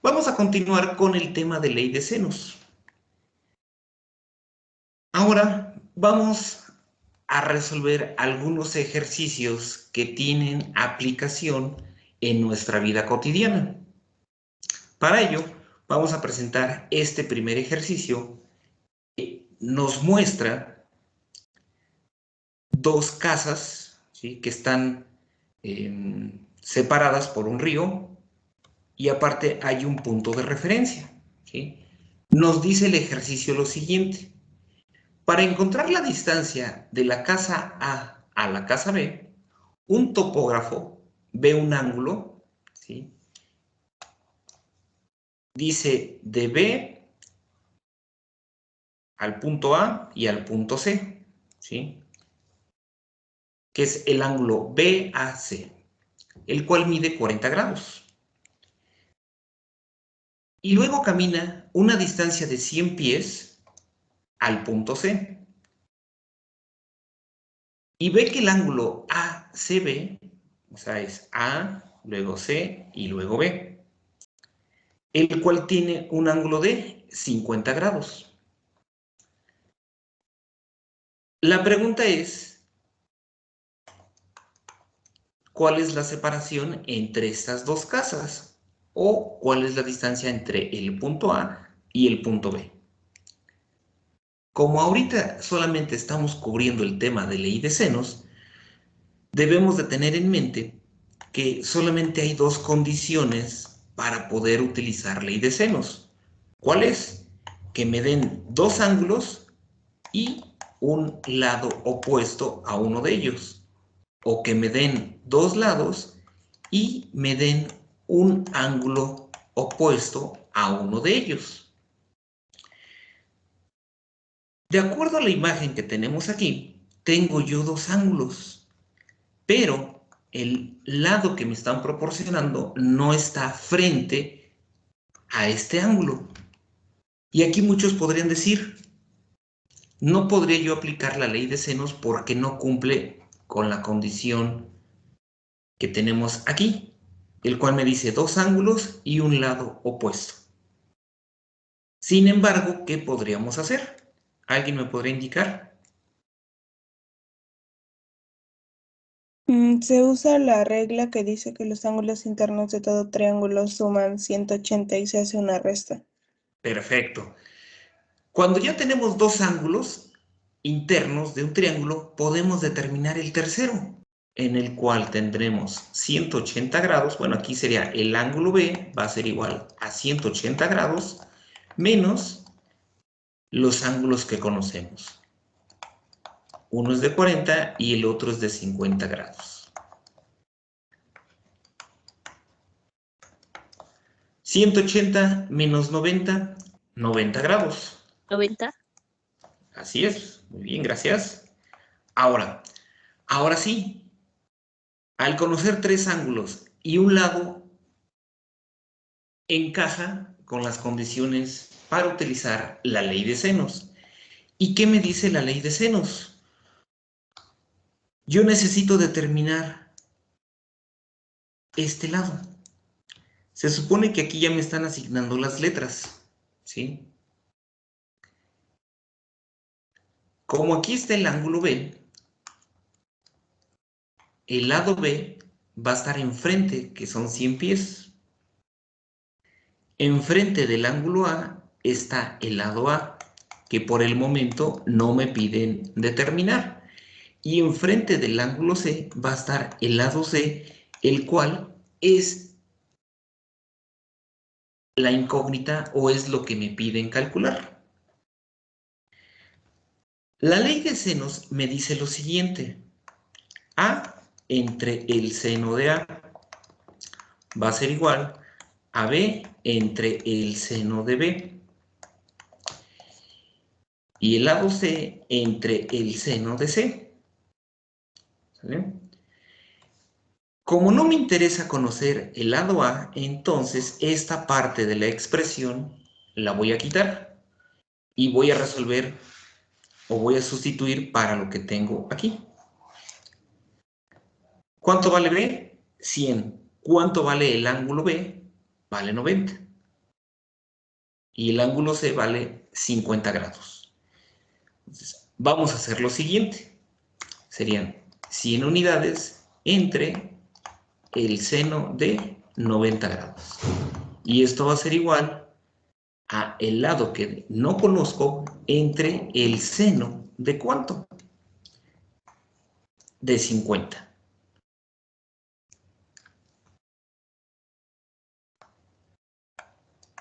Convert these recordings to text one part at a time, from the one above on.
Vamos a continuar con el tema de ley de senos. Ahora vamos a resolver algunos ejercicios que tienen aplicación en nuestra vida cotidiana. Para ello, vamos a presentar este primer ejercicio que nos muestra dos casas, ¿sí?, que están separadas por un río y aparte hay un punto de referencia, ¿sí? Nos dice el ejercicio lo siguiente. Para encontrar la distancia de la casa A a la casa B, un topógrafo ve un ángulo, ¿sí?, dice de B al punto A y al punto C, ¿sí?, que es el ángulo BAC, el cual mide 40 grados. Y luego camina una distancia de 100 pies al punto C. Y ve que el ángulo ACB, o sea, es A, luego C y luego B, el cual tiene un ángulo de 50 grados. La pregunta es, ¿cuál es la separación entre estas dos casas? ¿O cuál es la distancia entre el punto A y el punto B? Como ahorita solamente estamos cubriendo el tema de ley de senos, debemos de tener en mente que solamente hay dos condiciones para poder utilizar ley de senos. ¿Cuál es? Que me den dos ángulos y un lado opuesto a uno de ellos. O que me den dos lados y me den un ángulo opuesto a uno de ellos. De acuerdo a la imagen que tenemos aquí, tengo yo dos ángulos, pero el lado que me están proporcionando no está frente a este ángulo. Y aquí muchos podrían decir, no podría yo aplicar la ley de senos porque no cumple con la condición que tenemos aquí, el cual me dice dos ángulos y un lado opuesto. Sin embargo, ¿qué podríamos hacer? ¿Alguien me podría indicar? Se usa la regla que dice que los ángulos internos de todo triángulo suman 180 y se hace una resta. Perfecto. Cuando ya tenemos dos ángulos internos de un triángulo, podemos determinar el tercero, en el cual tendremos 180 grados. Bueno, aquí sería el ángulo B, va a ser igual a 180 grados menos los ángulos que conocemos. Uno es de 40 y el otro es de 50 grados. 180 menos 90, 90 grados. 90. Así es, muy bien, gracias. Ahora sí, al conocer tres ángulos y un lado encaja con las condiciones para utilizar la ley de senos. ¿Y qué me dice la ley de senos? Yo necesito determinar este lado. Se supone que aquí ya me están asignando las letras, ¿sí? Como aquí está el ángulo B, el lado B va a estar enfrente, que son 100 pies. Enfrente del ángulo A está el lado A, que por el momento no me piden determinar. Y enfrente del ángulo C va a estar el lado C, el cual es la incógnita o es lo que me piden calcular. La ley de senos me dice lo siguiente. A entre el seno de A va a ser igual a B entre el seno de B. Y el lado C entre el seno de C. ¿Sale? Como no me interesa conocer el lado A, entonces esta parte de la expresión la voy a quitar y voy a resolver o voy a sustituir para lo que tengo aquí. ¿Cuánto vale B? 100. ¿Cuánto vale el ángulo B? Vale 90. y el ángulo C vale 50 grados. Entonces, vamos a hacer lo siguiente. Serían 100 unidades entre el seno de 90 grados. Y esto va a ser igual a el lado que no conozco entre el seno de ¿cuánto? De 50.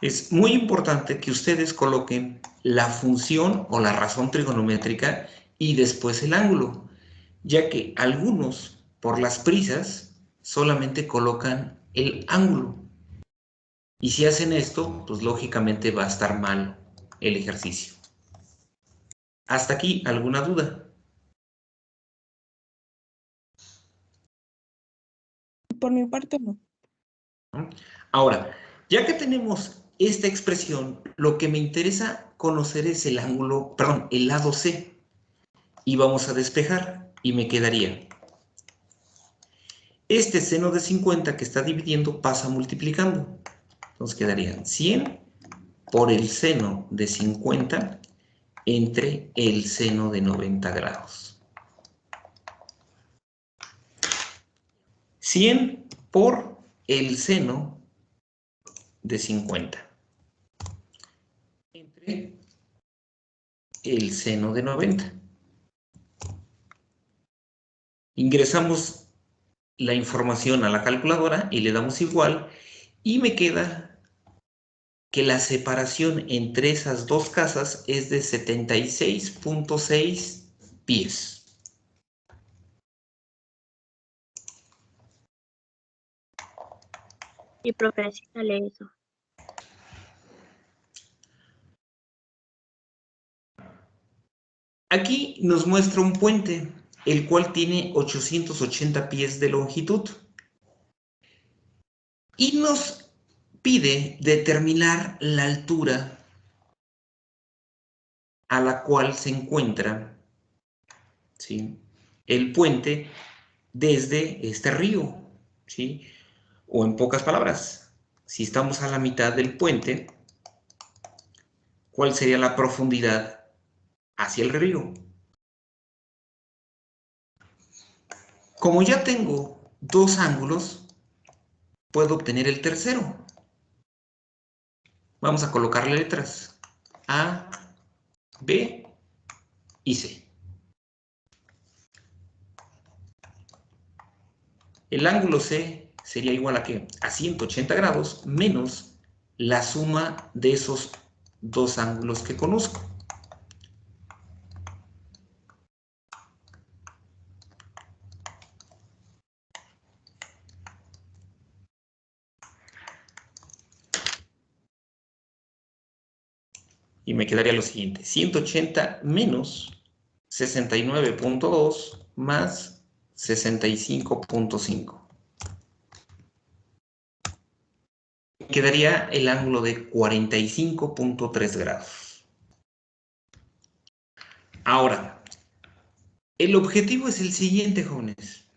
Es muy importante que ustedes coloquen la función o la razón trigonométrica y después el ángulo, ya que algunos, por las prisas, solamente colocan el ángulo. Y si hacen esto, pues lógicamente va a estar mal el ejercicio. ¿Hasta aquí alguna duda? Por mi parte, no. Ahora, ya que tenemos esta expresión, lo que me interesa conocer es el ángulo, perdón, el lado C. Y vamos a despejar y me quedaría este seno de 50 que está dividiendo pasa multiplicando. Entonces quedarían 100 por el seno de 50 entre el seno de 90 grados. 100 por el seno de 50 entre el seno de 90. Ingresamos la información a la calculadora y le damos igual y me queda que la separación entre esas dos casas es de 76.6 pies. Y profe, sí sale eso. Aquí nos muestra un puente, el cual tiene 880 pies de longitud. Y nos pide determinar la altura a la cual se encuentra, ¿sí?, el puente desde este río, ¿sí? O en pocas palabras, si estamos a la mitad del puente, ¿cuál sería la profundidad hacia el río? Como ya tengo dos ángulos, puedo obtener el tercero. Vamos a colocarle letras A, B y C. El ángulo C sería igual a ¿qué? A 180 grados menos la suma de esos dos ángulos que conozco. Y me quedaría lo siguiente, 180 menos 69.2 más 65.5. Quedaría el ángulo de 45.3 grados. Ahora, el objetivo es el siguiente, jóvenes.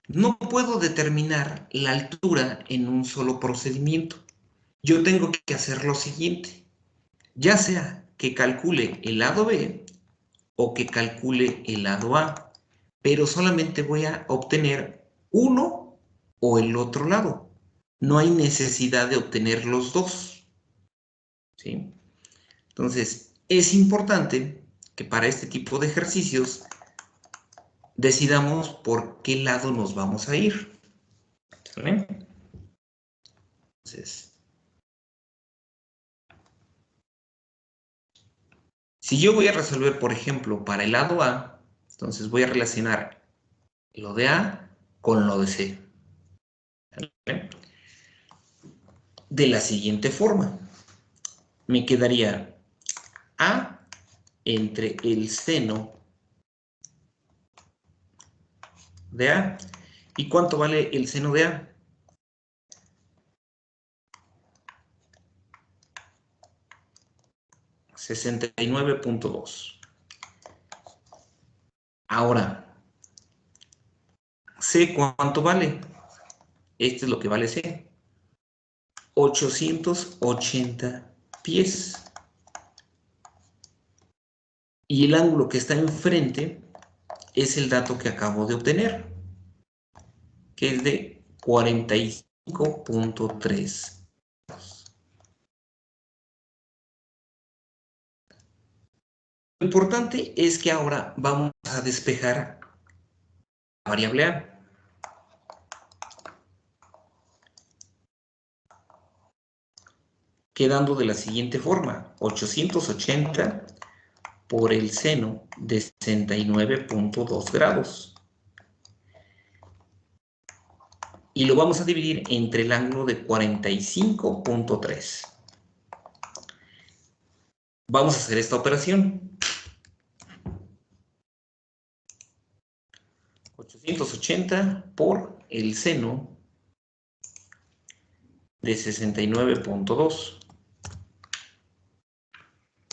No puedo determinar la altura en un solo procedimiento. Yo tengo que hacer lo siguiente, ya sea que calcule el lado B o que calcule el lado A, pero solamente voy a obtener uno o el otro lado. No hay necesidad de obtener los dos, ¿sí? Entonces, es importante que para este tipo de ejercicios decidamos por qué lado nos vamos a ir, ¿sale? Entonces, si yo voy a resolver, por ejemplo, para el lado A, entonces voy a relacionar lo de A con lo de C. ¿Vale? De la siguiente forma. Me quedaría A entre el seno de A. ¿Y cuánto vale el seno de A? $69.2. Ahora, C, ¿cuánto vale? Este es lo que vale C. 880 pies. Y el ángulo que está enfrente es el dato que acabo de obtener, que es de 45.3. Lo importante es que ahora vamos a despejar la variable A. Quedando de la siguiente forma: 880 por el seno de 69.2 grados. Y lo vamos a dividir entre el ángulo de 45.3. Vamos a hacer esta operación. 880 por el seno de 69.2.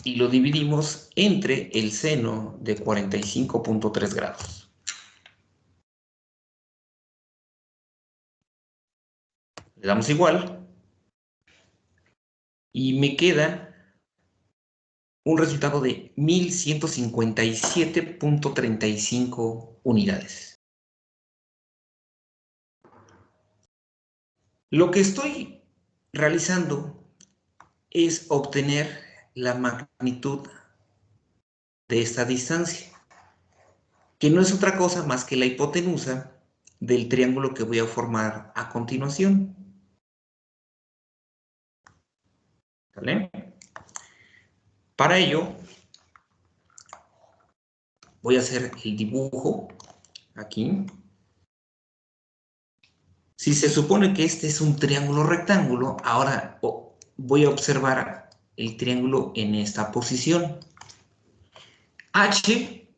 Y lo dividimos entre el seno de 45.3 grados. Le damos igual. Y me queda un resultado de 1157.35 unidades. Lo que estoy realizando es obtener la magnitud de esta distancia, que no es otra cosa más que la hipotenusa del triángulo que voy a formar a continuación. ¿Vale? Para ello, voy a hacer el dibujo aquí. Si se supone que este es un triángulo rectángulo, ahora voy a observar el triángulo en esta posición. H,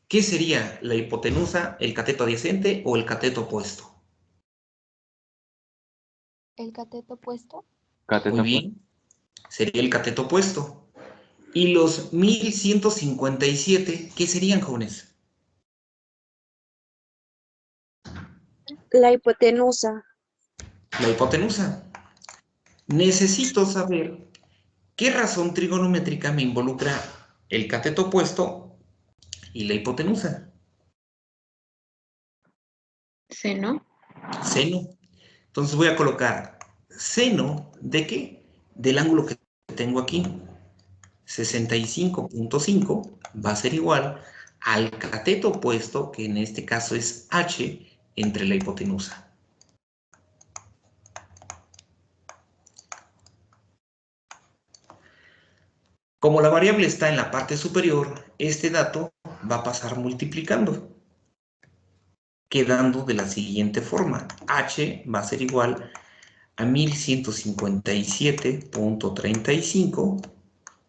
¿qué sería la hipotenusa, el cateto adyacente o el cateto opuesto? ¿El cateto opuesto? Muy bien, sería el cateto opuesto. ¿Y los 1157 qué serían, jóvenes? La hipotenusa. La hipotenusa. Necesito saber qué razón trigonométrica me involucra el cateto opuesto y la hipotenusa. Seno. Seno. Entonces voy a colocar seno ¿de qué? Del ángulo que tengo aquí. 65.5 va a ser igual al cateto opuesto, que en este caso es H, entre la hipotenusa. Como la variable está en la parte superior, este dato va a pasar multiplicando, quedando de la siguiente forma. H va a ser igual a 1157.35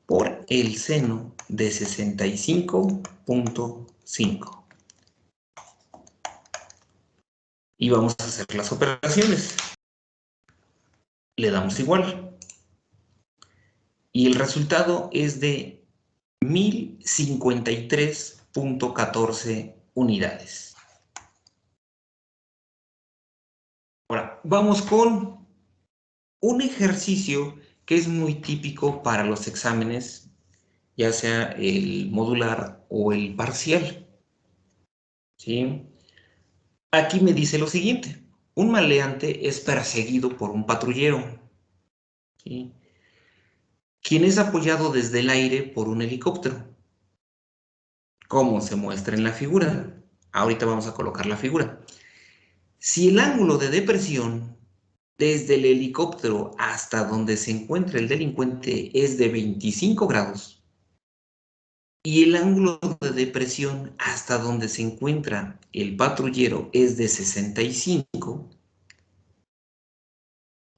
por el seno de 65.5. Y vamos a hacer las operaciones. Le damos igual. Y el resultado es de 1053.14 unidades. Ahora, vamos con un ejercicio que es muy típico para los exámenes, ya sea el modular o el parcial. ¿Sí? Aquí me dice lo siguiente: un maleante es perseguido por un patrullero, ¿sí?, quien es apoyado desde el aire por un helicóptero, como se muestra en la figura. Ahorita vamos a colocar la figura. Si el ángulo de depresión desde el helicóptero hasta donde se encuentra el delincuente es de 25 grados, y el ángulo de depresión hasta donde se encuentra el patrullero es de 65,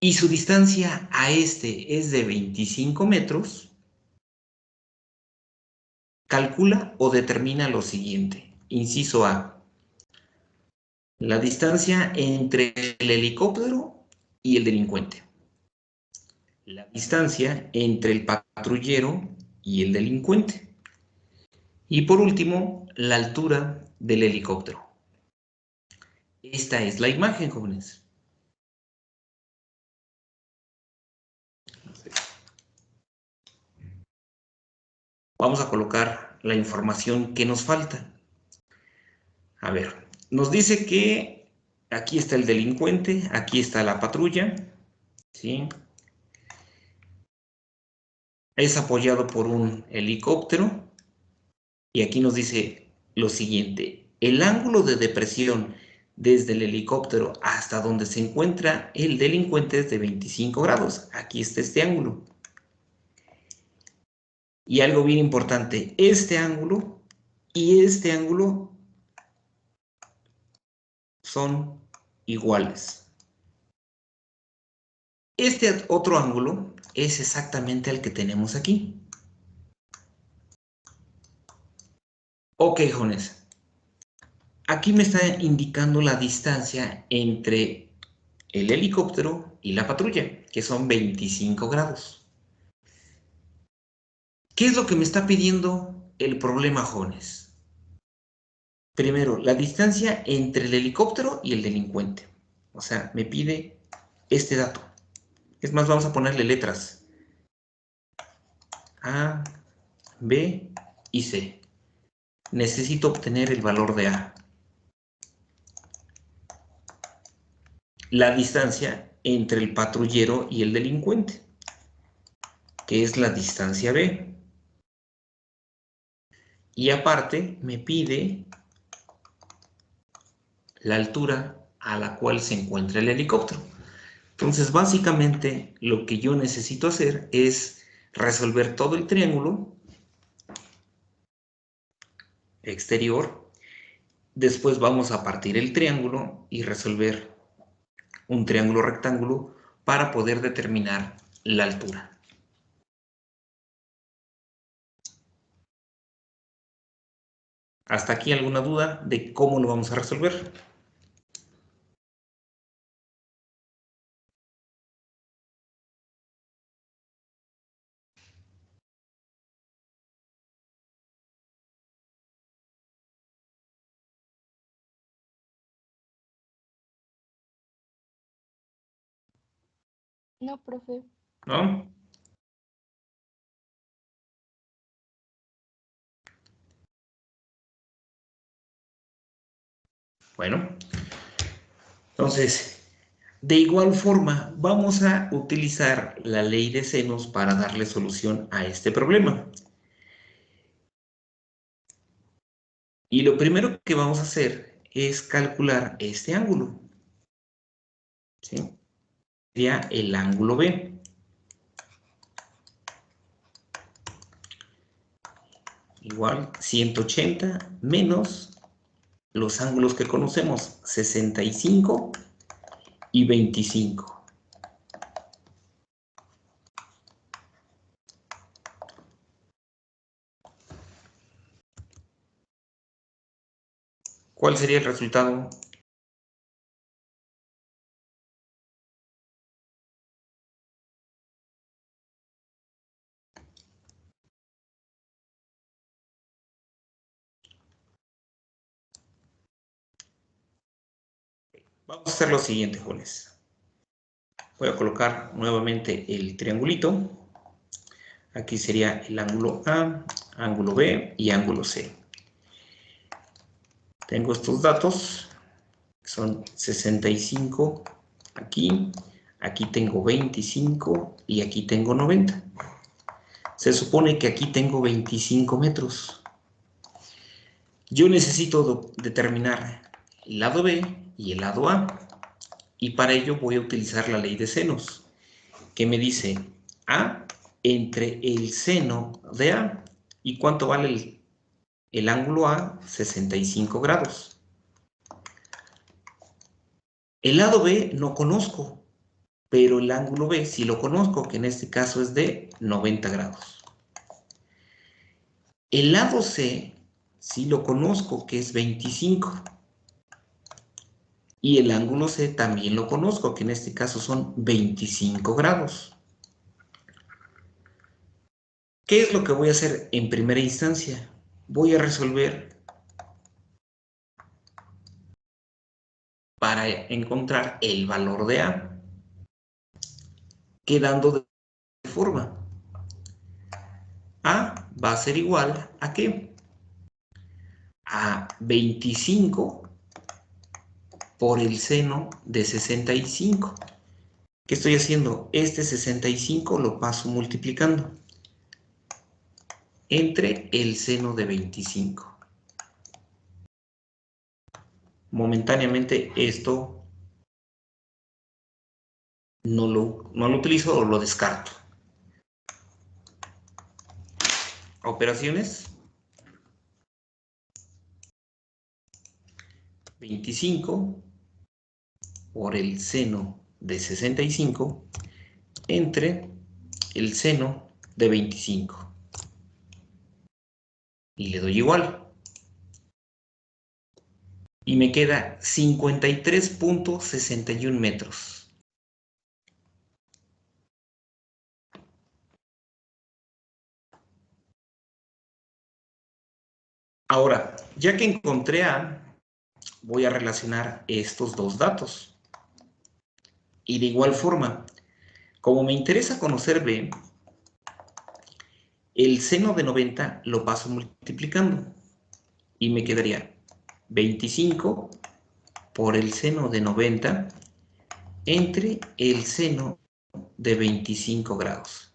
y su distancia a este es de 25 metros, calcula o determina lo siguiente. Inciso A: la distancia entre el helicóptero y el delincuente. La distancia entre el patrullero y el delincuente. Y por último, la altura del helicóptero. Esta es la imagen, jóvenes. Vamos a colocar la información que nos falta. A ver, nos dice que aquí está el delincuente, aquí está la patrulla, ¿sí? Es apoyado por un helicóptero y aquí nos dice lo siguiente: el ángulo de depresión desde el helicóptero hasta donde se encuentra el delincuente es de 25 grados. Aquí está este ángulo. Y algo bien importante, este ángulo y este ángulo son iguales. Este otro ángulo es exactamente el que tenemos aquí. Ok, jóvenes. Aquí me está indicando la distancia entre el helicóptero y la patrulla, que son 25 grados. ¿Qué es lo que me está pidiendo el problema, jóvenes? Primero, la distancia entre el helicóptero y el delincuente. O sea, me pide este dato. Es más, vamos a ponerle letras. A, B y C. Necesito obtener el valor de A. La distancia entre el patrullero y el delincuente, que es la distancia B. Y aparte me pide la altura a la cual se encuentra el helicóptero. Entonces, básicamente, lo que yo necesito hacer es resolver todo el triángulo exterior. Después vamos a partir el triángulo y resolver un triángulo rectángulo para poder determinar la altura. ¿Hasta aquí alguna duda de cómo lo vamos a resolver? No, profe. ¿No? Bueno, entonces, de igual forma, vamos a utilizar la ley de senos para darle solución a este problema. Y lo primero que vamos a hacer es calcular este ángulo, ¿sí? Sería el ángulo B. Igual 180 menos los ángulos que conocemos, 65 y 25. ¿Cuál sería el resultado? Vamos a hacer lo siguiente, jóvenes. Voy a colocar nuevamente el triangulito. Aquí sería el ángulo A, ángulo B y ángulo C. Tengo estos datos, que son 65 aquí, aquí tengo 25 y aquí tengo 90. Se supone que aquí tengo 25 metros. Yo necesito determinar el lado B y el lado A. Y para ello voy a utilizar la ley de senos, que me dice A entre el seno de A. ¿Y cuánto vale el ángulo A? 65 grados. El lado B no conozco, pero el ángulo B sí lo conozco, que en este caso es de 90 grados. El lado C sí lo conozco, que es 25. Y el ángulo C también lo conozco, que en este caso son 25 grados. ¿Qué es lo que voy a hacer en primera instancia? Voy a resolver para encontrar el valor de A, quedando de forma. A va a ser igual ¿a qué? A 25 por el seno de 65. ¿Qué estoy haciendo? Este 65 lo paso multiplicando entre el seno de 25. Momentáneamente esto no lo utilizo o lo descarto. Operaciones. 25 por el seno de 65 entre el seno de 25. Y le doy igual. Y me queda 53.61 metros. Ahora, ya que encontré A, voy a relacionar estos dos datos. Y de igual forma, como me interesa conocer B, el seno de 90 lo paso multiplicando. Y me quedaría 25 por el seno de 90 entre el seno de 25 grados.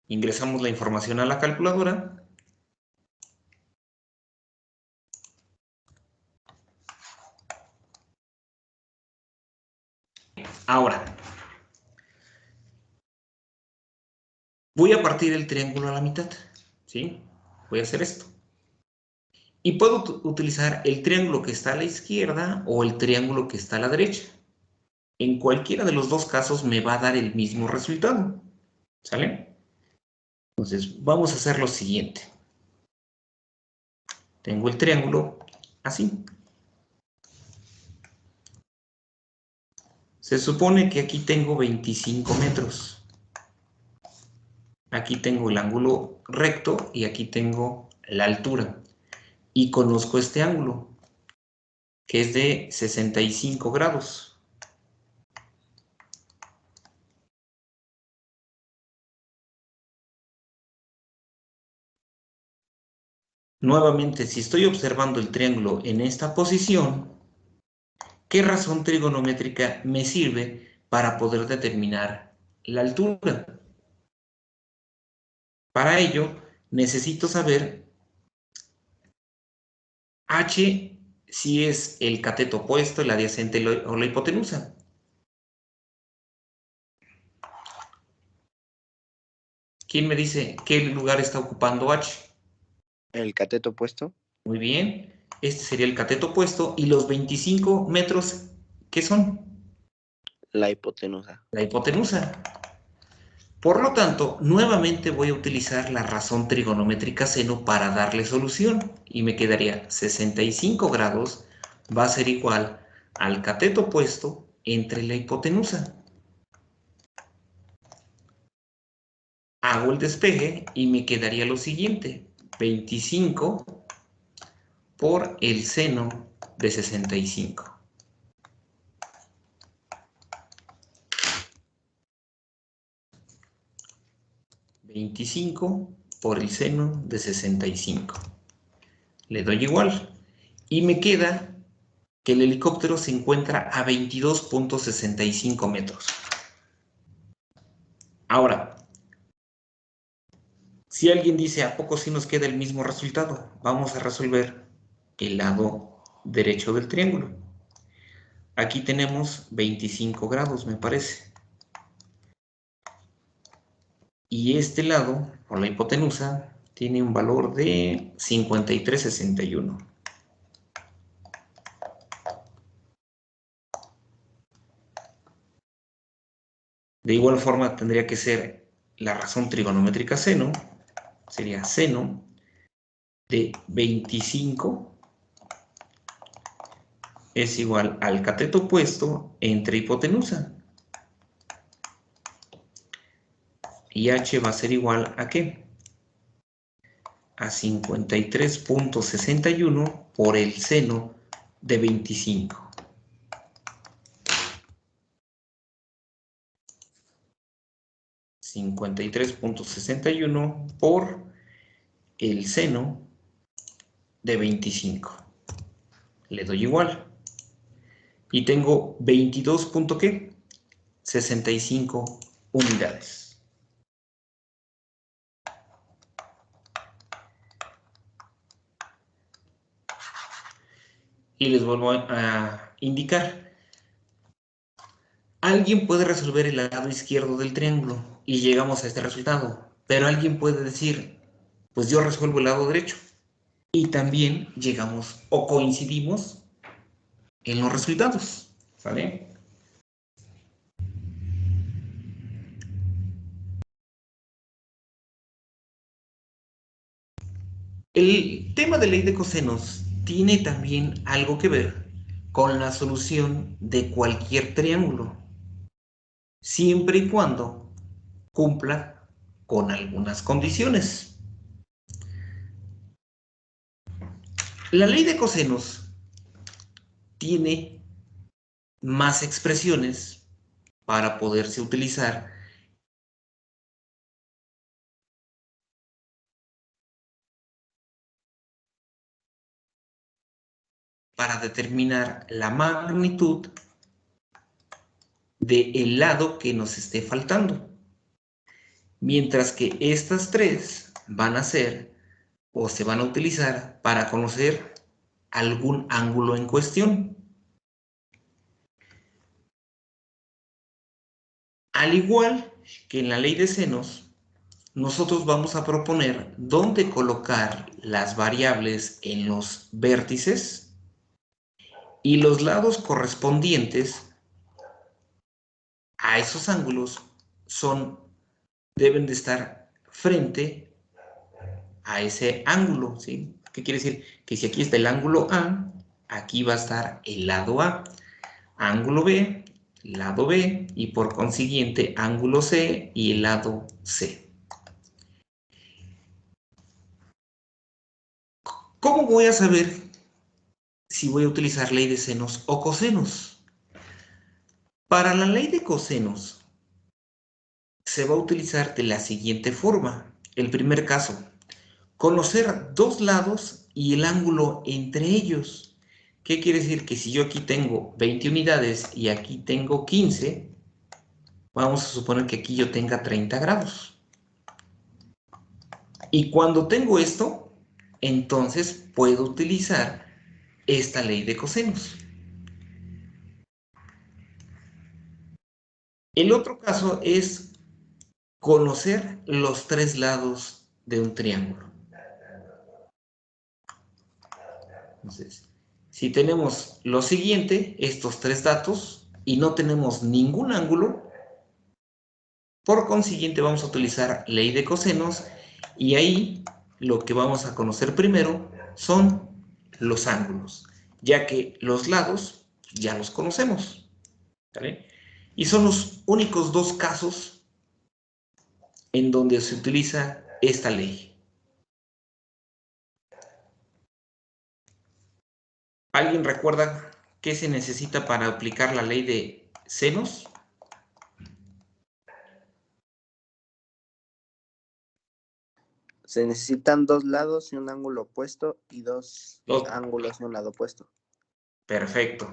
Ingresamos la información a la calculadora. Ahora, voy a partir el triángulo a la mitad, ¿sí? Voy a hacer esto. Y puedo utilizar el triángulo que está a la izquierda o el triángulo que está a la derecha. En cualquiera de los dos casos me va a dar el mismo resultado, ¿sale? Entonces, vamos a hacer lo siguiente. Tengo el triángulo así. Se supone que aquí tengo 25 metros. Aquí tengo el ángulo recto y aquí tengo la altura. Y conozco este ángulo, que es de 65 grados. Nuevamente, si estoy observando el triángulo en esta posición, ¿qué razón trigonométrica me sirve para poder determinar la altura? Para ello, necesito saber H si es el cateto opuesto, el adyacente o la hipotenusa. ¿Quién me dice qué lugar está ocupando H? El cateto opuesto. Muy bien, este sería el cateto opuesto. ¿Y los 25 metros qué son? La hipotenusa. La hipotenusa. Por lo tanto, nuevamente voy a utilizar la razón trigonométrica seno para darle solución. Y me quedaría 65 grados va a ser igual al cateto opuesto entre la hipotenusa. Hago el despeje y me quedaría lo siguiente. 25 por el seno de 65. $25 por el seno de 65. Le doy igual. Y me queda que el helicóptero se encuentra a 22.65 metros. Ahora, si alguien dice, ¿a poco sí nos queda el mismo resultado? Vamos a resolver el lado derecho del triángulo. Aquí tenemos 25 grados, me parece. Y este lado, por la hipotenusa, tiene un valor de 53.61. De igual forma tendría que ser la razón trigonométrica seno, sería seno de 25 es igual al cateto opuesto entre hipotenusa. Y H va a ser igual ¿a qué? A 53.61 por el seno de 25. 53.61 por el seno de 25. Le doy igual. Y tengo 22.65 unidades. Y les vuelvo a indicar. Alguien puede resolver el lado izquierdo del triángulo y llegamos a este resultado. Pero alguien puede decir, pues yo resuelvo el lado derecho. Y también llegamos o coincidimos en los resultados. ¿Sale? El tema de ley de cosenos tiene también algo que ver con la solución de cualquier triángulo, siempre y cuando cumpla con algunas condiciones. La ley de cosenos tiene más expresiones para poderse utilizar para determinar la magnitud del lado que nos esté faltando. Mientras que estas tres van a ser o se van a utilizar para conocer algún ángulo en cuestión. Al igual que en la ley de senos, nosotros vamos a proponer dónde colocar las variables en los vértices y los lados correspondientes a esos ángulos deben de estar frente a ese ángulo, ¿sí? ¿Qué quiere decir? Que si aquí está el ángulo A, aquí va a estar el lado A, ángulo B, lado B, y por consiguiente ángulo C y el lado C. ¿Cómo voy a saber si voy a utilizar ley de senos o cosenos? Para la ley de cosenos se va a utilizar de la siguiente forma. El primer caso, conocer dos lados y el ángulo entre ellos. ¿Qué quiere decir? Que si yo aquí tengo 20 unidades y aquí tengo 15, vamos a suponer que aquí yo tenga 30 grados. Y cuando tengo esto, entonces puedo utilizar esta ley de cosenos. El otro caso es conocer los tres lados de un triángulo. Entonces, si tenemos lo siguiente, estos tres datos, y no tenemos ningún ángulo, por consiguiente vamos a utilizar ley de cosenos, y ahí lo que vamos a conocer primero son los ángulos, ya que los lados ya los conocemos, ¿vale? Y son los únicos dos casos en donde se utiliza esta ley. ¿Alguien recuerda qué se necesita para aplicar la ley de senos? Se necesitan dos lados y un ángulo opuesto y dos Dos. ángulos y un lado opuesto. Perfecto.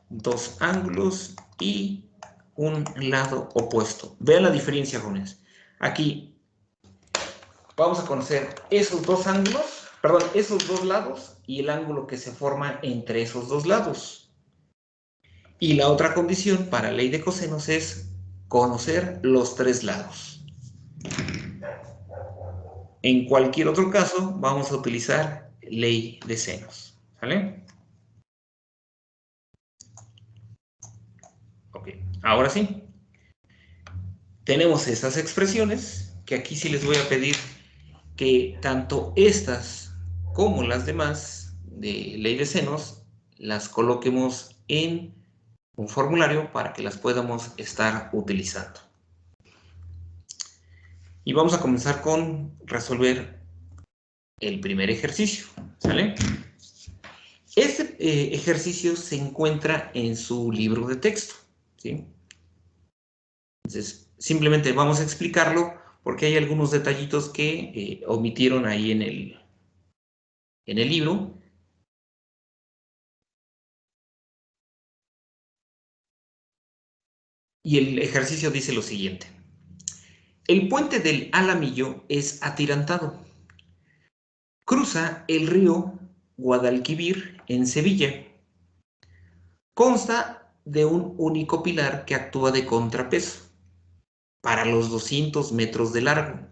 Dos ángulos y un lado opuesto. Vean la diferencia, jóvenes. Aquí vamos a conocer esos dos ángulos, perdón, esos dos lados y el ángulo que se forma entre esos dos lados. Y la otra condición para ley de cosenos es conocer los tres lados. En cualquier otro caso, vamos a utilizar ley de senos. ¿Vale? Ok, ahora sí. Tenemos esas expresiones que aquí sí les voy a pedir que tanto estas como las demás de ley de senos las coloquemos en un formulario para que las podamos estar utilizando. Y vamos a comenzar con resolver el primer ejercicio, ¿sale? Este ejercicio se encuentra en su libro de texto, ¿sí? Entonces, simplemente vamos a explicarlo porque hay algunos detallitos que omitieron ahí en el libro. Y el ejercicio dice lo siguiente. El puente del Alamillo es atirantado. Cruza el río Guadalquivir en Sevilla. Consta de un único pilar que actúa de contrapeso para los 200 metros de largo.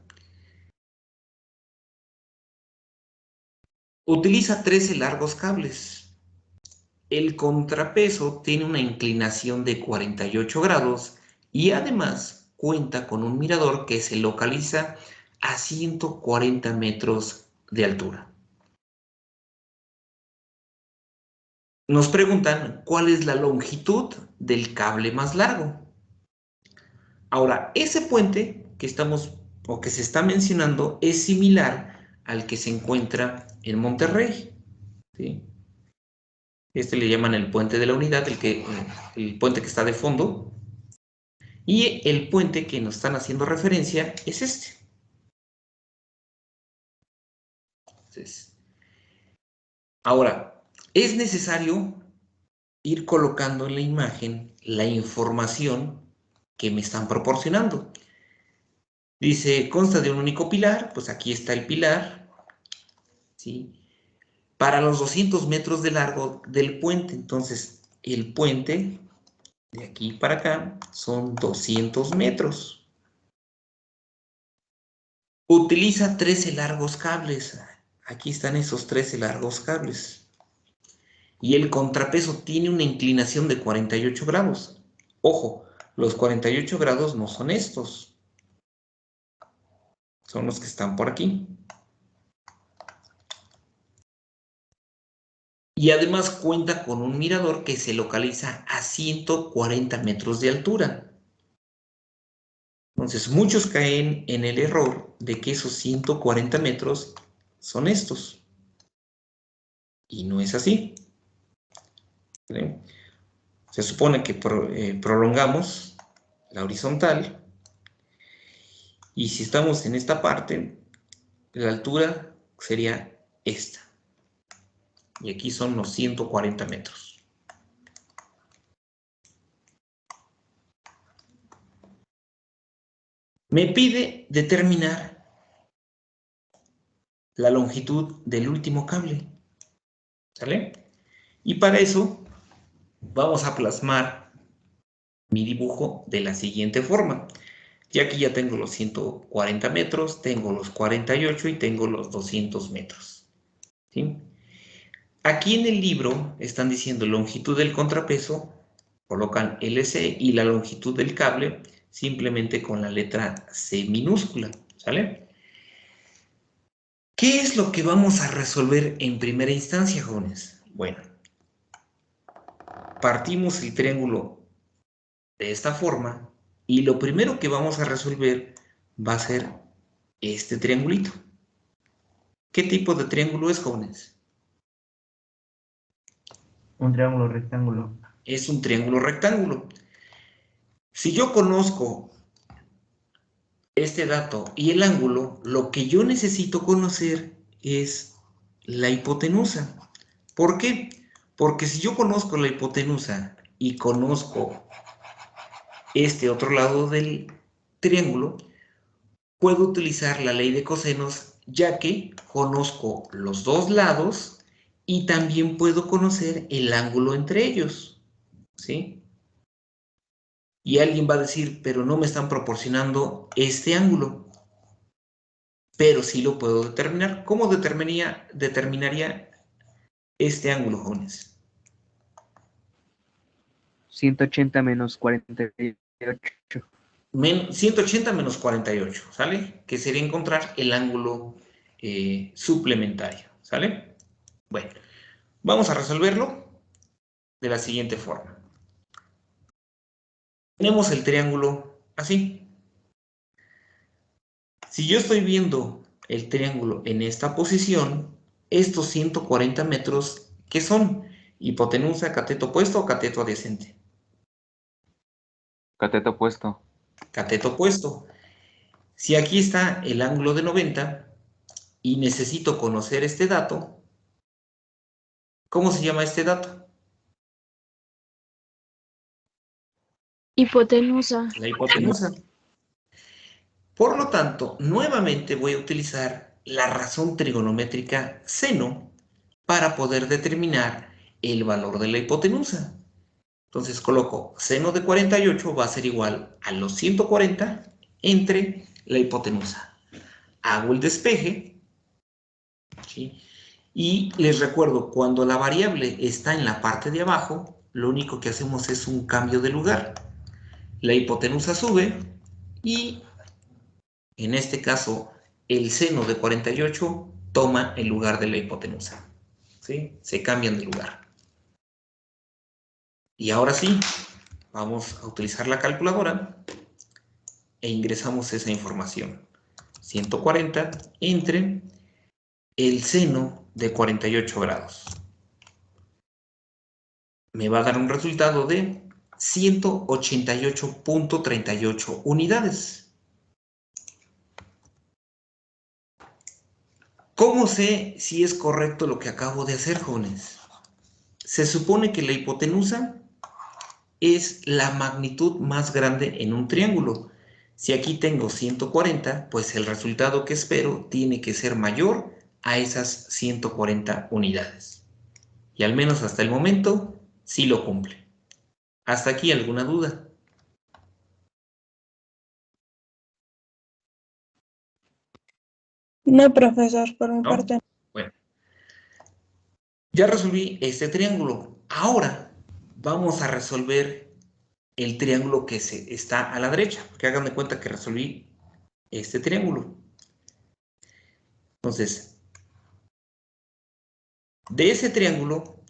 Utiliza 13 largos cables. El contrapeso tiene una inclinación de 48 grados y además cuenta con un mirador que se localiza a 140 metros de altura. Nos preguntan cuál es la longitud del cable más largo. Ahora, ese puente que estamos o que se está mencionando es similar al que se encuentra en Monterrey, ¿sí? Este le llaman el puente de la unidad, el puente que está de fondo. Y el puente que nos están haciendo referencia es este. Entonces, ahora, es necesario ir colocando en la imagen la información que me están proporcionando. Dice, consta de un único pilar, pues aquí está el pilar, ¿sí? Para los 200 metros de largo del puente, entonces el puente de aquí para acá son 200 metros. Utiliza 13 largos cables, aquí están esos 13 largos cables. Y el contrapeso tiene una inclinación de 48 grados. Ojo, los 48 grados no son estos, son los que están por aquí. Y además cuenta con un mirador que se localiza a 140 metros de altura. Entonces, muchos caen en el error de que esos 140 metros son estos. Y no es así. ¿Sí? Se supone que prolongamos la horizontal. Y si estamos en esta parte, la altura sería esta. Y aquí son los 140 metros. Me pide determinar la longitud del último cable. ¿Sale? Y para eso vamos a plasmar mi dibujo de la siguiente forma. Ya que ya tengo los 140 metros, tengo los 48 y tengo los 200 metros. ¿Sí? Aquí en el libro están diciendo longitud del contrapeso, colocan LC y la longitud del cable simplemente con la letra C minúscula. ¿Sale? ¿Qué es lo que vamos a resolver en primera instancia, jóvenes? Bueno, partimos el triángulo de esta forma y lo primero que vamos a resolver va a ser este triangulito. ¿Qué tipo de triángulo es, jóvenes? Un triángulo rectángulo. Es un triángulo rectángulo. Si yo conozco este dato y el ángulo, lo que yo necesito conocer es la hipotenusa. ¿Por qué? Porque si yo conozco la hipotenusa y conozco este otro lado del triángulo, puedo utilizar la ley de cosenos, ya que conozco los dos lados y también puedo conocer el ángulo entre ellos, ¿sí? Y alguien va a decir, pero no me están proporcionando este ángulo, pero sí lo puedo determinar. ¿Cómo determinaría este ángulo, jóvenes? 180 menos 48. 180 menos 48, ¿sale? Que sería encontrar el ángulo suplementario, ¿sale? Bueno, vamos a resolverlo de la siguiente forma. Tenemos el triángulo así. Si yo estoy viendo el triángulo en esta posición, estos 140 metros, ¿qué son? Hipotenusa, cateto opuesto o cateto adyacente. Cateto opuesto. cateto opuesto. Si aquí está el ángulo de 90 y necesito conocer este dato, ¿cómo se llama este dato? Hipotenusa. La hipotenusa. Por lo tanto, nuevamente voy a utilizar la razón trigonométrica seno para poder determinar el valor de la hipotenusa. Entonces coloco seno de 48 va a ser igual a los 140 entre la hipotenusa. Hago el despeje, ¿sí? Y les recuerdo, cuando la variable está en la parte de abajo, lo único que hacemos es un cambio de lugar. La hipotenusa sube y, en este caso, el seno de 48 toma el lugar de la hipotenusa, ¿sí? Se cambian de lugar. Y ahora sí, vamos a utilizar la calculadora e ingresamos esa información. 140 entre el seno de 48 grados. Me va a dar un resultado de 188.38 unidades. ¿Cómo sé si es correcto lo que acabo de hacer, jóvenes? Se supone que la hipotenusa es la magnitud más grande en un triángulo. Si aquí tengo 140, pues el resultado que espero tiene que ser mayor a esas 140 unidades. Y al menos hasta el momento, sí lo cumple. ¿Hasta aquí alguna duda? No, profesor, por mi ¿No? parte. Bueno, ya resolví este triángulo. Ahora vamos a resolver el triángulo que está a la derecha, porque hagan de cuenta que resolví este triángulo. Entonces, de ese triángulo,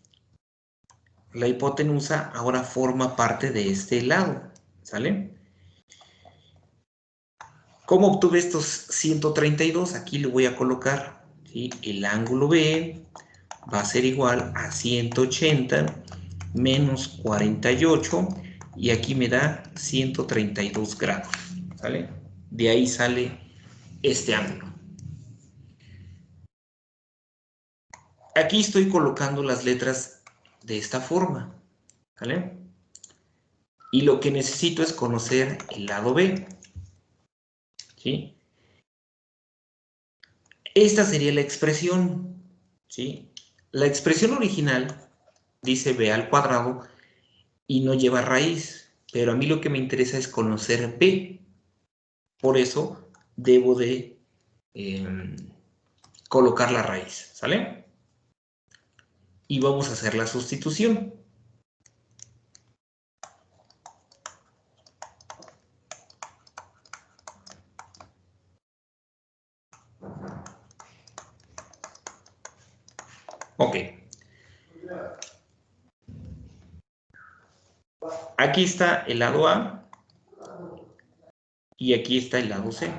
la hipotenusa ahora forma parte de este lado, ¿sale? ¿Cómo obtuve estos 132? Aquí le voy a colocar, ¿sí? El ángulo B va a ser igual a 180 menos 48 y aquí me da 132 grados, ¿sale? De ahí sale este ángulo. Aquí estoy colocando las letras de esta forma, ¿vale? Y lo que necesito es conocer el lado B, ¿sí? Esta sería la expresión, ¿sí? La expresión original dice b al cuadrado y no lleva raíz, pero a mí lo que me interesa es conocer b. Por eso debo de colocar la raíz, ¿sale? Y vamos a hacer la sustitución. Ok. Aquí está el lado A y aquí está el lado C.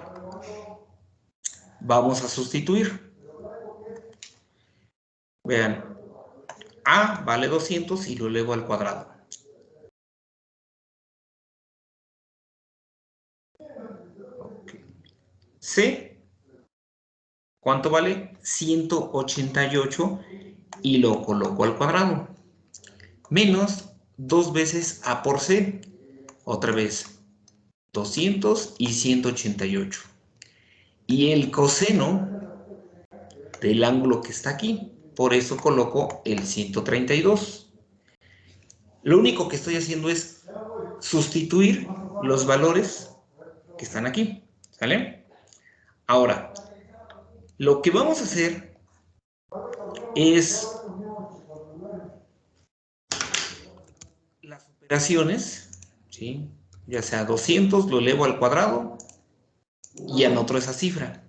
Vamos a sustituir. Vean, A vale 200 y lo elevo al cuadrado. Okay. C, ¿cuánto vale? 188 y lo coloco al cuadrado. Menos 2 veces A por C. Otra vez, 200 y 188. Y el coseno del ángulo que está aquí. Por eso coloco el 132. Lo único que estoy haciendo es sustituir los valores que están aquí. ¿Sale? Ahora, lo que vamos a hacer es las operaciones, ¿sí? Ya sea 200, lo elevo al cuadrado y anoto esa cifra.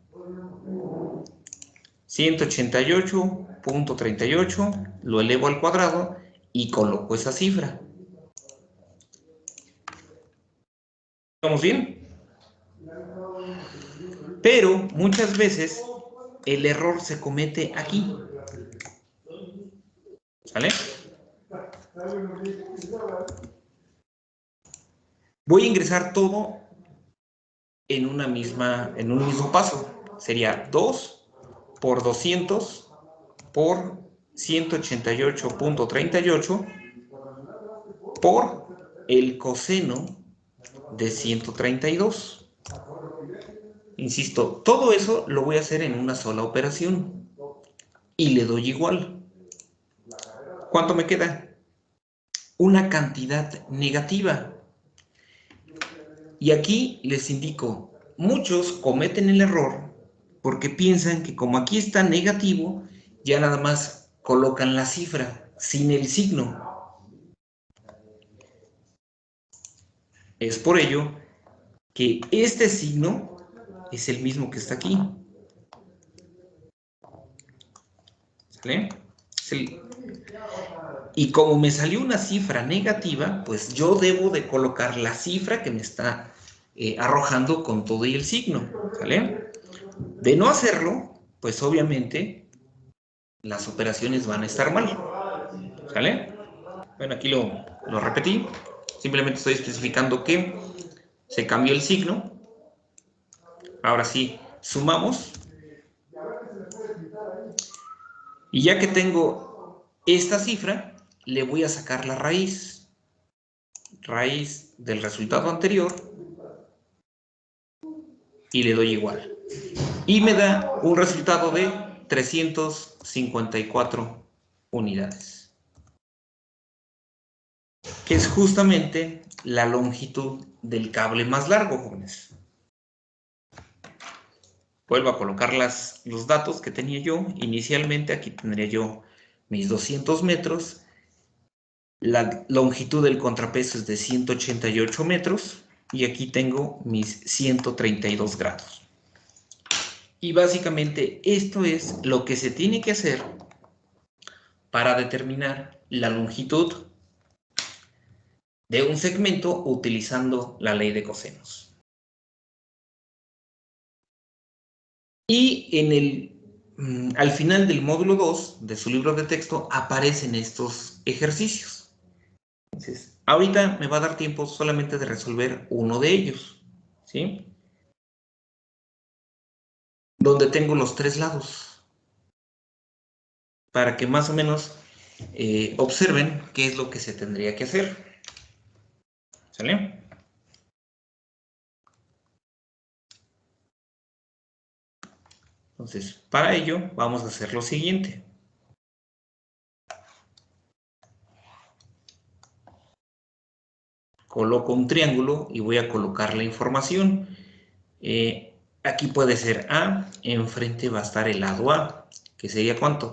188.38 lo elevo al cuadrado y coloco esa cifra. ¿Estamos bien? Pero muchas veces el error se comete aquí. ¿Sale? Voy a ingresar todo en un mismo paso. Sería 2 por 200 por 188.38 por el coseno de 132. Insisto, todo eso lo voy a hacer en una sola operación y le doy igual. ¿Cuánto me queda? Una cantidad negativa. Y aquí les indico, muchos cometen el error porque piensan que como aquí está negativo, ya nada más colocan la cifra sin el signo. Es por ello que este signo es el mismo que está aquí. ¿Sale? Y como me salió una cifra negativa, pues yo debo de colocar la cifra que me está arrojando con todo y el signo. ¿Sale? De no hacerlo, pues obviamente las operaciones van a estar mal. ¿Sale? Bueno, aquí lo repetí. Simplemente estoy especificando que se cambió el signo. Ahora sí, sumamos. Y ya que tengo esta cifra, le voy a sacar la raíz. Raíz del resultado anterior. Y le doy igual. Y me da un resultado de 354 unidades. Que es justamente la longitud del cable más largo, jóvenes. Vuelvo a colocar los datos que tenía yo. Inicialmente aquí tendría yo mis 200 metros. La longitud del contrapeso es de 188 metros. Y aquí tengo mis 132 grados. Y básicamente esto es lo que se tiene que hacer para determinar la longitud de un segmento utilizando la ley de cosenos. Y al final del módulo 2 de su libro de texto aparecen estos ejercicios. Entonces, ahorita me va a dar tiempo solamente de resolver uno de ellos, ¿sí? Donde tengo los tres lados. Para que más o menos observen qué es lo que se tendría que hacer. ¿Sale? Entonces, para ello vamos a hacer lo siguiente. Coloco un triángulo y voy a colocar la información. Aquí puede ser A, enfrente va a estar el lado A, que sería ¿cuánto?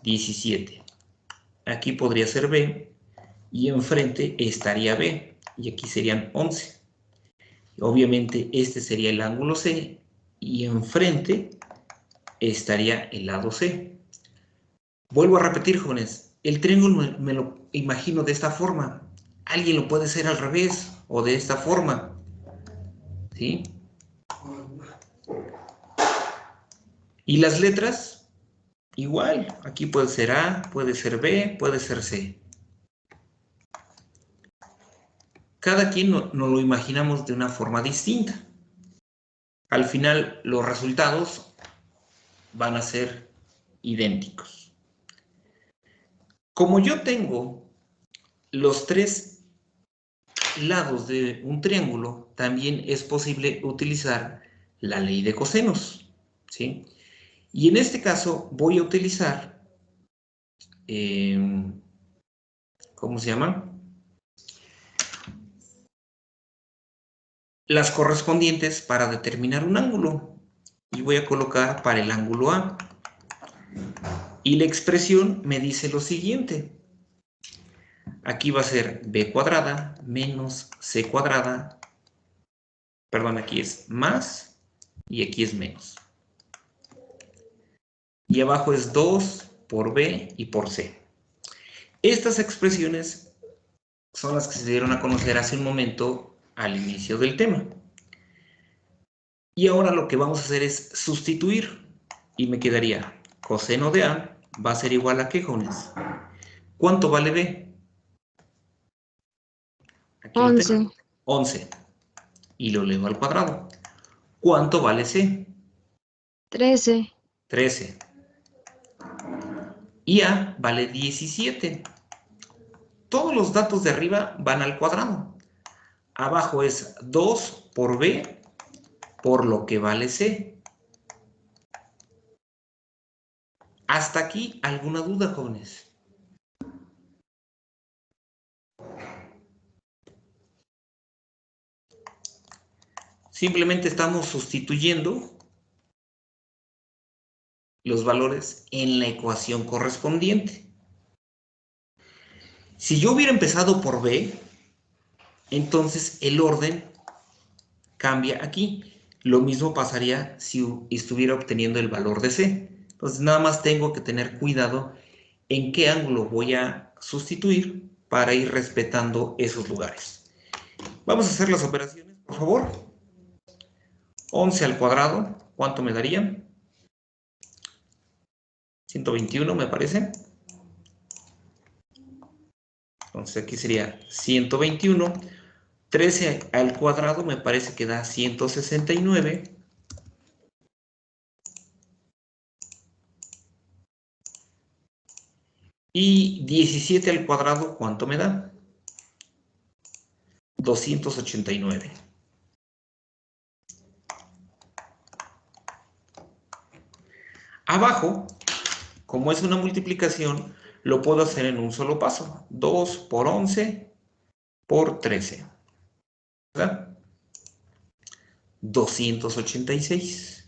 17. Aquí podría ser B, y enfrente estaría B, y aquí serían 11. Obviamente este sería el ángulo C, y enfrente estaría el lado C. Vuelvo a repetir, jóvenes, el triángulo me lo imagino de esta forma. Alguien lo puede hacer al revés, o de esta forma, ¿sí? Y las letras, igual, aquí puede ser A, puede ser B, puede ser C. Cada quien nos lo imaginamos de una forma distinta. Al final, los resultados van a ser idénticos. Como yo tengo los tres lados de un triángulo, también es posible utilizar la ley de cosenos, ¿sí? Y en este caso voy a utilizar, ¿cómo se llama? Las correspondientes para determinar un ángulo. Y voy a colocar para el ángulo A. Y la expresión me dice lo siguiente. Aquí va a ser B cuadrada menos C cuadrada. Perdón, aquí es más y aquí es menos. Y abajo es 2 por B y por C. Estas expresiones son las que se dieron a conocer hace un momento al inicio del tema. Y ahora lo que vamos a hacer es sustituir. Y me quedaría coseno de A va a ser igual a ¿qué, jóvenes? ¿Cuánto vale B? Aquí 11. 11. Y lo elevo al cuadrado. ¿Cuánto vale C? 13. 13. Y A vale 17. Todos los datos de arriba van al cuadrado. Abajo es 2 por B por lo que vale C. ¿Hasta aquí alguna duda, jóvenes? Simplemente estamos sustituyendo los valores en la ecuación correspondiente. Si yo hubiera empezado por B, entonces el orden cambia aquí. Lo mismo pasaría si estuviera obteniendo el valor de C. Entonces nada más tengo que tener cuidado en qué ángulo voy a sustituir para ir respetando esos lugares. Vamos a hacer las operaciones, por favor. 11 al cuadrado, ¿cuánto me daría? 121 me parece. Entonces aquí sería 121. 13 al cuadrado me parece que da 169. Y 17 al cuadrado, ¿cuánto me da? 289. Abajo, como es una multiplicación, lo puedo hacer en un solo paso. 2 por 11 por 13. ¿Verdad? 286.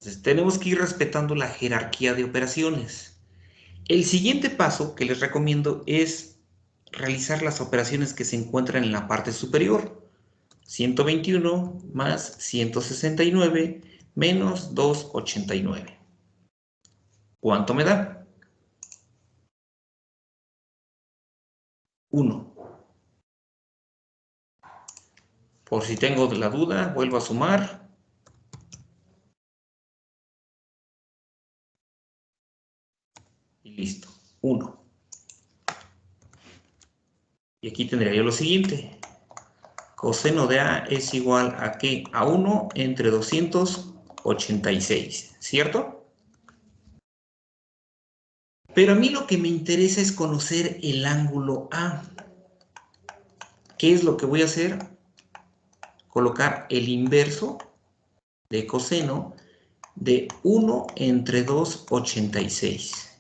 Entonces, tenemos que ir respetando la jerarquía de operaciones. El siguiente paso que les recomiendo es realizar las operaciones que se encuentran en la parte superior. 121 más 169 menos 289. ¿Cuánto me da? 1. Por si tengo la duda, vuelvo a sumar. Y listo. 1. Y aquí tendría yo lo siguiente. Coseno de A es igual a ¿qué? A 1 entre 286. ¿Cierto? Pero a mí lo que me interesa es conocer el ángulo A. ¿Qué es lo que voy a hacer? Colocar el inverso de coseno de 1 entre 286.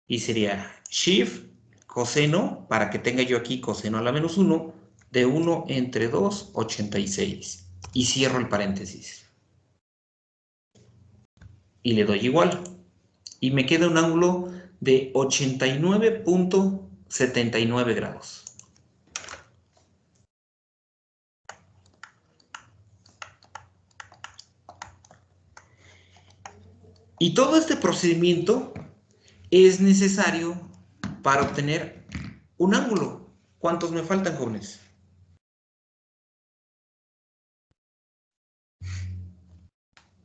Y sería shift coseno, para que tenga yo aquí coseno a la menos 1, de 1 entre 286. Y cierro el paréntesis. Y le doy igual. Y me queda un ángulo de 89.79 grados. Y todo este procedimiento es necesario para obtener un ángulo. ¿Cuántos me faltan, jóvenes?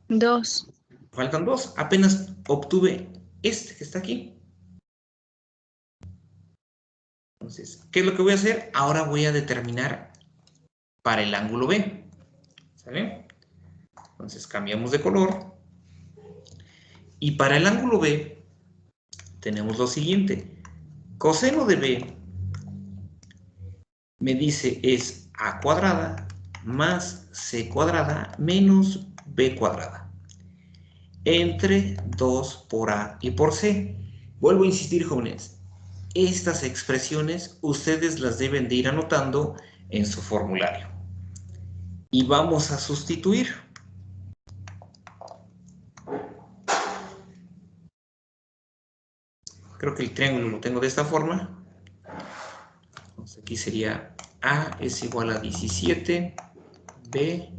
Dos. Faltan 2. Apenas obtuve este que está aquí. Entonces, ¿qué es lo que voy a hacer? Ahora voy a determinar para el ángulo B. ¿Sale? Entonces cambiamos de color. Y para el ángulo B tenemos lo siguiente. Coseno de B me dice es A cuadrada más C cuadrada menos B cuadrada. Entre 2 por A y por C. Vuelvo a insistir, jóvenes. Estas expresiones ustedes las deben de ir anotando en su formulario. Y vamos a sustituir. Creo que el triángulo lo tengo de esta forma. Entonces aquí sería A es igual a 17, B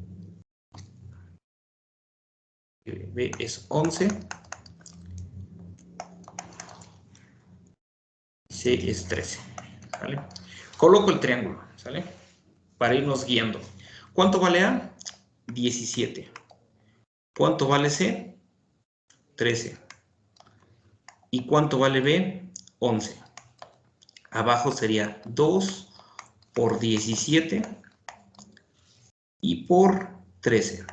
es 11, C es 13. ¿Sale? Coloco el triángulo, ¿sale? Para irnos guiando. ¿Cuánto vale A? 17. ¿Cuánto vale C? 13. ¿Y cuánto vale B? 11. Abajo sería 2 por 17 y por 13.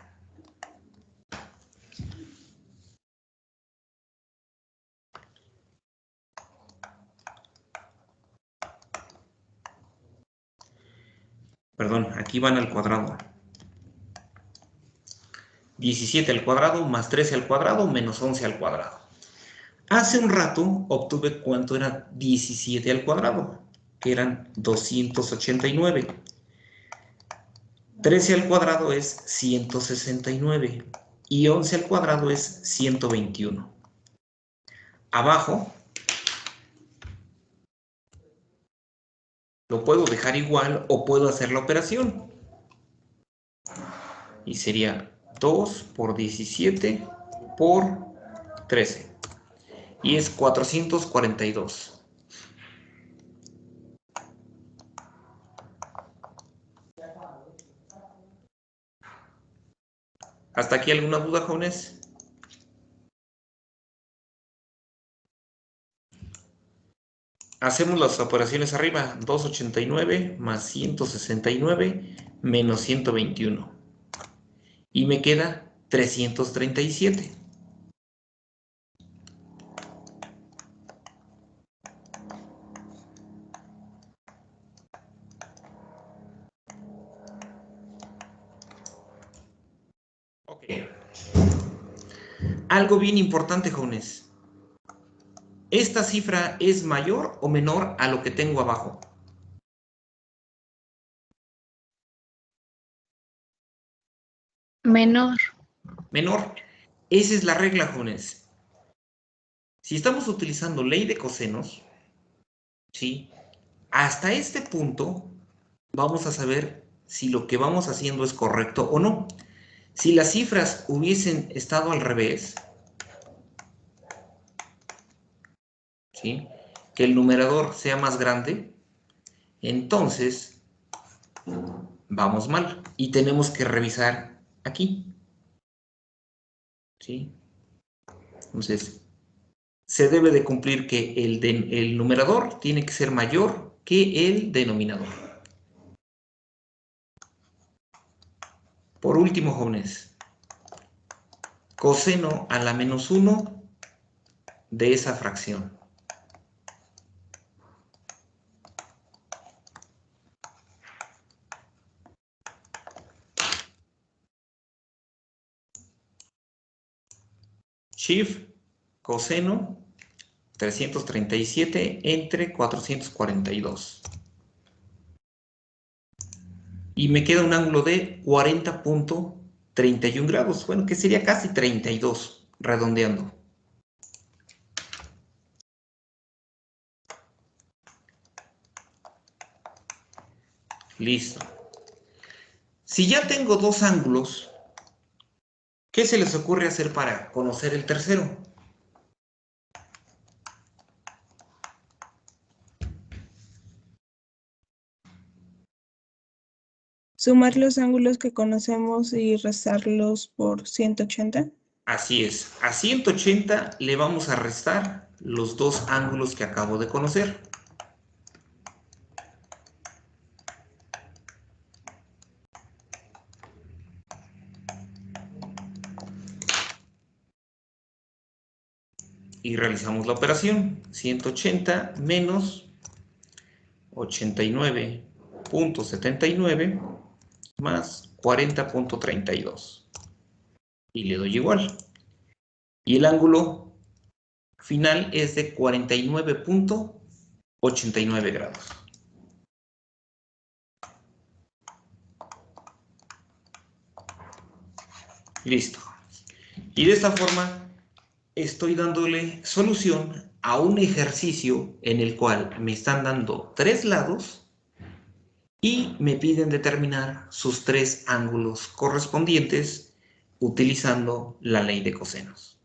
Perdón, aquí van al cuadrado. 17 al cuadrado más 13 al cuadrado menos 11 al cuadrado. Hace un rato obtuve cuánto era 17 al cuadrado, que eran 289. 13 al cuadrado es 169 y 11 al cuadrado es 121. Abajo lo puedo dejar igual o puedo hacer la operación. Y sería 2 por 17 por 13. Y es 442. ¿Hasta aquí alguna duda, jóvenes? Hacemos las operaciones arriba. 289 más 169 menos 121. Y me queda 337. Ok. Algo bien importante, jóvenes. ¿Esta cifra es mayor o menor a lo que tengo abajo? Menor. Menor. Esa es la regla, jóvenes. Si estamos utilizando ley de cosenos, ¿sí? Hasta este punto vamos a saber si lo que vamos haciendo es correcto o no. Si las cifras hubiesen estado al revés, ¿sí? Que el numerador sea más grande, entonces vamos mal y tenemos que revisar aquí, ¿sí? Entonces, se debe de cumplir que el numerador tiene que ser mayor que el denominador. Por último, jóvenes, coseno a la menos 1 de esa fracción. Shift coseno 337 entre 442. Y me queda un ángulo de 40.31 grados. Bueno, que sería casi 32, redondeando. Listo. Si ya tengo dos ángulos, ¿qué se les ocurre hacer para conocer el tercero? Sumar los ángulos que conocemos y restarlos por 180. Así es. A 180 le vamos a restar los dos ángulos que acabo de conocer. Y realizamos la operación. 180 menos 89.79 más 40.32. Y le doy igual. Y el ángulo final es de 49.89 grados. Listo. Y de esta forma estoy dándole solución a un ejercicio en el cual me están dando 3 lados y me piden determinar sus 3 ángulos correspondientes utilizando la ley de cosenos.